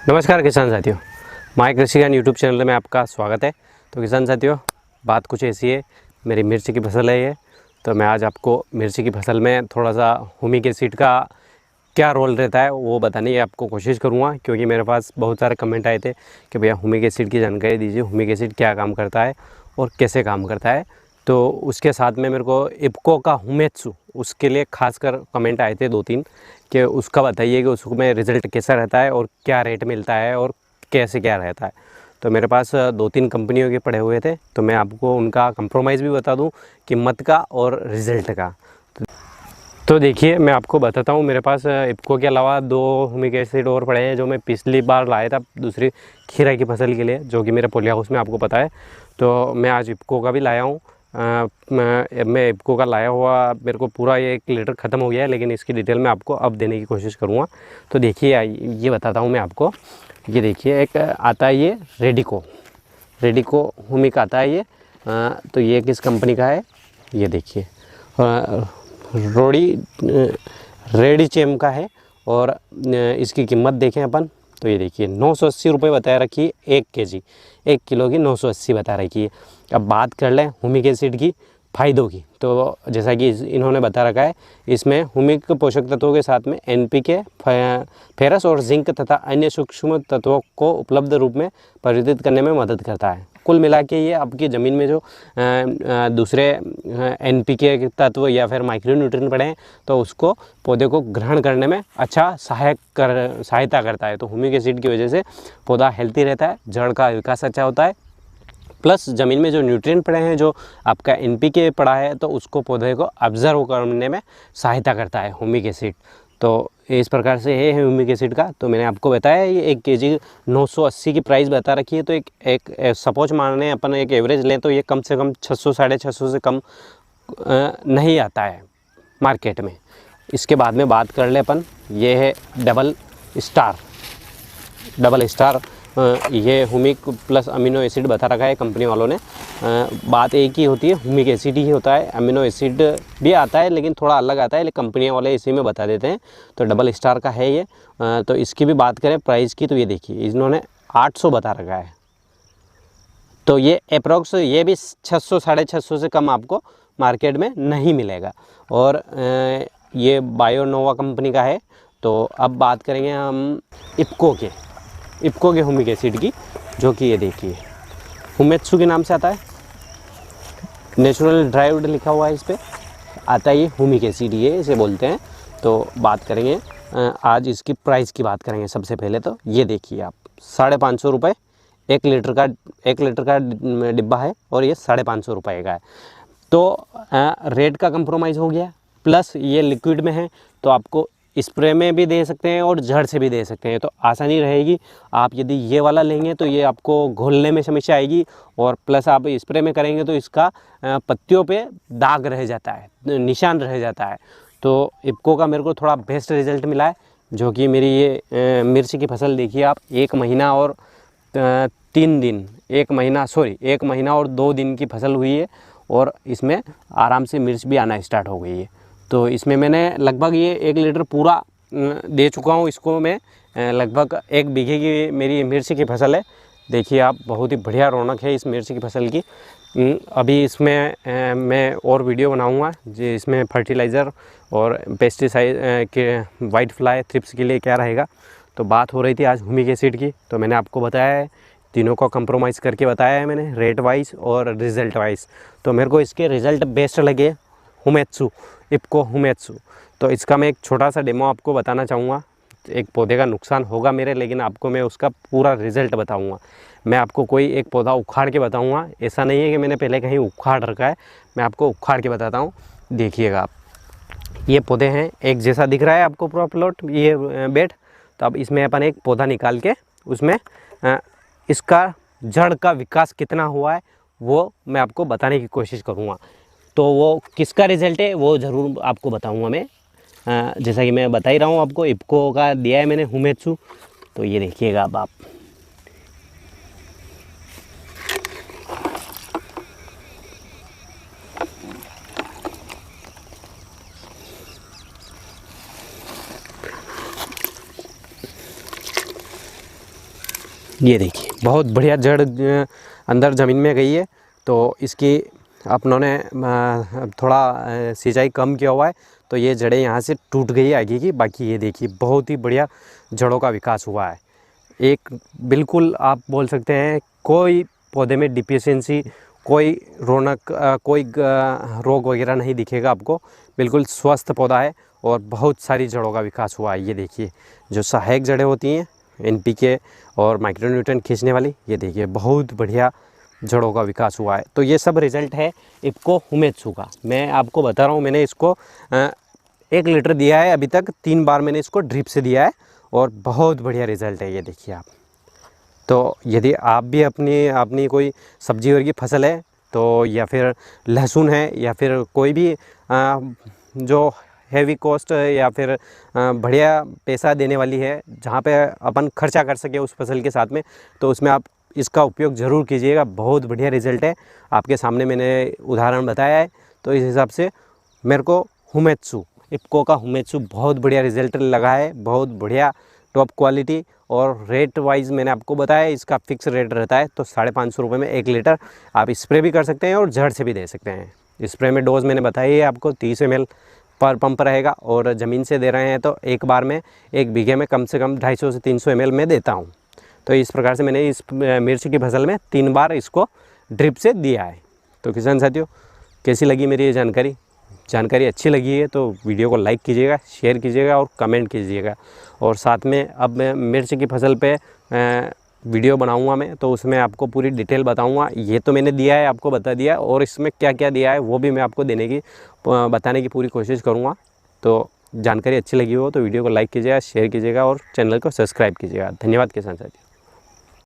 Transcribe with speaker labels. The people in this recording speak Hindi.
Speaker 1: नमस्कार किसान साथियों, माय कृषि ज्ञान यूट्यूब चैनल में आपका स्वागत है। तो किसान साथियों, बात कुछ ऐसी है, मेरी मिर्ची की फसल है ये। तो मैं आज आपको मिर्ची की फसल में थोड़ा सा हुमिक एसिड का क्या रोल रहता है वो बताने की आपको कोशिश करूँगा, क्योंकि मेरे पास बहुत सारे कमेंट आए थे कि भैया हुमिक एसिड की जानकारी दीजिए, हुमिक एसिड क्या काम करता है और कैसे काम करता है। तो उसके साथ में मेरे को इफ्को का हुमेत्सु, उसके लिए खासकर कमेंट आए थे 2-3 कि उसका बताइए कि उसमें रिज़ल्ट कैसा रहता है और क्या रेट मिलता है और कैसे क्या रहता है। तो मेरे पास 2-3 कंपनियों के पड़े हुए थे, तो मैं आपको उनका कंप्रोमाइज़ भी बता दूं, कीमत का और रिज़ल्ट का। तो देखिए, मैं आपको बताता हूँ, मेरे पास इफ्को के अलावा 2 हुमिक एसिड और पड़े हैं जो मैं पिछली बार लाया था दूसरी खीरा की फसल के लिए, जो कि मेरे पोली हाउस में आपको पता है। तो मैं आज इफ्को का भी लाया हूँ। मैं इफ्को का लाया हुआ मेरे को पूरा ये 1 लीटर ख़त्म हो गया है, लेकिन इसकी डिटेल मैं आपको अब देने की कोशिश करूँगा। तो देखिए, ये बताता हूँ मैं आपको। ये देखिए, एक आता है ये रेडिको हुमिक आता है ये। तो ये किस कंपनी का है, ये देखिए, रेडिचेम का है। और इसकी कीमत देखें अपन, तो ये देखिए 980 रुपये बताया रखी है 1 केजी, 1 किलो की 980 बता रखी है। अब बात कर लें हुमिक एसिड की फ़ायदों की, तो जैसा कि इन्होंने बता रखा है, इसमें हुमिक पोषक तत्वों के साथ में एनपीके, फेरस और जिंक तथा अन्य सूक्ष्म तत्वों को उपलब्ध रूप में परिवर्तित करने में मदद करता है। कुल मिला के ये आपकी ज़मीन में जो दूसरे एनपीके तत्व या फिर माइक्रो न्यूट्रिएंट पड़े हैं, तो उसको पौधे को ग्रहण करने में अच्छा सहायता करता है। तो हुमिक एसिड की वजह से पौधा हेल्थी रहता है, जड़ का विकास अच्छा होता है, प्लस ज़मीन में जो न्यूट्रिएंट पड़े हैं, जो आपका एनपीके पड़ा है, तो उसको पौधे को ऑब्जर्व करने में सहायता करता है हुमिक एसिड। तो इस प्रकार से ये है हुमिक एसिड का। तो मैंने आपको बताया ये 1 केजी 980 की प्राइस बता रखी है। तो एक सपोज मान लें अपन एक एवरेज लें, तो ये कम से कम 600-650 से कम नहीं आता है मार्केट में। इसके बाद में बात कर ले अपन, ये है डबल स्टार। ये हुमिक प्लस अमीनो एसिड बता रखा है कंपनी वालों ने। बात एक ही होती है, हुमिक एसिड ही होता है, अमीनो एसिड भी आता है लेकिन थोड़ा अलग आता है, लेकिन कंपनी वाले इसी में बता देते हैं। तो डबल स्टार का है ये। तो इसकी भी बात करें प्राइस की, तो ये देखिए इन्होंने 800 बता रखा है। तो ये अप्रोक्स ये भी 600-650 से कम आपको मार्केट में नहीं मिलेगा। और ये बायोनोवा कंपनी का है। तो अब बात करेंगे हम इफ्को के हुमिक एसिड की, जो कि ये देखिए हुमेत्सु के नाम से आता है, नेचुरल ड्राइव्ड लिखा हुआ है इस पर, आता है ये हुमिक एसिड, ये इसे बोलते हैं। तो बात करेंगे आज इसकी प्राइस की बात करेंगे। सबसे पहले तो ये देखिए आप, 550 रुपये 1 लीटर का डिब्बा है, और ये 550 रुपये का है। तो रेट का कंप्रोमाइज़ हो गया, प्लस ये लिक्विड में है, तो आपको स्प्रे में भी दे सकते हैं और जड़ से भी दे सकते हैं, तो आसानी रहेगी। आप यदि ये वाला लेंगे तो ये आपको घोलने में समस्या आएगी, और प्लस आप स्प्रे में करेंगे तो इसका पत्तियों पे दाग रह जाता है, निशान रह जाता है। तो इफ्को का मेरे को थोड़ा बेस्ट रिज़ल्ट मिला है, जो कि मेरी ये मिर्ची की फसल देखिए आप, 1 महीना और 3 दिन, 1 महीना और 2 दिन की फसल हुई है, और इसमें आराम से मिर्च भी आना स्टार्ट हो गई है। तो इसमें मैंने लगभग ये 1 लीटर पूरा दे चुका हूँ इसको मैं। लगभग 1 बीघे की मेरी मिर्ची की फसल है। देखिए आप, बहुत ही बढ़िया रौनक है इस मिर्ची की फसल की। अभी इसमें मैं और वीडियो बनाऊंगा जिसमें फर्टिलाइज़र और पेस्टिसाइड के वाइट फ्लाई थ्रिप्स के लिए क्या रहेगा। तो बात हो रही थी आज हुमिक एसिड की, तो मैंने आपको बताया है, तीनों को कंप्रोमाइज़ करके बताया है मैंने, रेट वाइज और रिज़ल्ट वाइज। तो मेरे को इसके रिज़ल्ट बेस्ट लगे इफ्को हुमेत्सु। तो इसका मैं एक छोटा सा डेमो आपको बताना चाहूँगा। एक पौधे का नुकसान होगा मेरे, लेकिन आपको मैं उसका पूरा रिज़ल्ट बताऊँगा। मैं आपको कोई एक पौधा उखाड़ के बताऊँगा, ऐसा नहीं है कि मैंने पहले कहीं उखाड़ रखा है, मैं आपको उखाड़ के बताता हूँ। देखिएगा आप, ये पौधे हैं, एक जैसा दिख रहा है आपको पूरा प्लॉट, ये बेड। तो अब इसमें अपन एक पौधा निकाल के उसमें इसका जड़ का विकास कितना हुआ है वो मैं आपको बताने की कोशिश करूँगा। तो वो किसका रिज़ल्ट है वो ज़रूर आपको बताऊंगा मैं। जैसा कि मैं बता ही रहा हूँ आपको, इफ्को का दिया है मैंने हुमेत्सु। तो ये देखिएगा अब आप, ये देखिए बहुत बढ़िया जड़ अंदर ज़मीन में गई है। तो इसकी अपनों ने थोड़ा सिंचाई कम किया हुआ है, तो ये जड़ें यहाँ से टूट गई आगे की। बाकी ये देखिए बहुत ही बढ़िया जड़ों का विकास हुआ है। एक बिल्कुल आप बोल सकते हैं कोई पौधे में डिफिशियंसी, कोई कोई रोग वगैरह नहीं दिखेगा आपको। बिल्कुल स्वस्थ पौधा है और बहुत सारी जड़ों का विकास हुआ है। ये देखिए जो सहायक जड़ें होती हैं NPK और माइक्रोन्यूट्रिएंट खींचने वाली, ये देखिए बहुत बढ़िया जड़ों का विकास हुआ है। तो ये सब रिजल्ट है इफ्को हुमेत्सु का। मैं आपको बता रहा हूँ, मैंने इसको 1 लीटर दिया है अभी तक, 3 बार मैंने इसको ड्रिप से दिया है और बहुत बढ़िया रिजल्ट है। ये देखिए आप। तो यदि आप भी अपनी कोई सब्जी वर्गी फसल है तो, या फिर लहसुन है, या फिर कोई भी जो हैवी कॉस्ट या फिर बढ़िया पैसा देने वाली है, जहाँ पे अपन खर्चा कर सके उस फसल के साथ में, तो उसमें आप इसका उपयोग ज़रूर कीजिएगा। बहुत बढ़िया रिजल्ट है, आपके सामने मैंने उदाहरण बताया है। तो इस हिसाब से मेरे को हुमेत्सु, इफ्को का हुमेत्सु बहुत बढ़िया रिजल्ट लगा है, बहुत बढ़िया टॉप क्वालिटी। और रेट वाइज मैंने आपको बताया इसका फिक्स रेट रहता है, तो 550 रुपये में 1 लीटर। आप स्प्रे भी कर सकते हैं और जड़ से भी दे सकते हैं। स्प्रे में डोज मैंने बताई है आपको 30 ml पर पंप रहेगा, और ज़मीन से दे रहे हैं तो एक बार में 1 बीघे में कम से कम 250 से 300 ml में देता हूँ। तो इस प्रकार से मैंने इस मिर्च की फसल में 3 बार इसको ड्रिप से दिया है। तो किसान साथियों, कैसी लगी मेरी ये जानकारी अच्छी लगी है तो वीडियो को लाइक कीजिएगा, शेयर कीजिएगा और कमेंट कीजिएगा। और साथ में अब मैं मिर्च की फसल पे वीडियो बनाऊंगा मैं, तो उसमें आपको पूरी डिटेल बताऊंगा। ये तो मैंने दिया है, आपको बता दिया, और इसमें क्या क्या दिया है वो भी मैं आपको बताने की पूरी कोशिश करूँगा। तो जानकारी अच्छी लगी हो तो वीडियो को लाइक कीजिएगा, शेयर कीजिएगा और चैनल को सब्सक्राइब कीजिएगा। धन्यवाद किसान साथियों।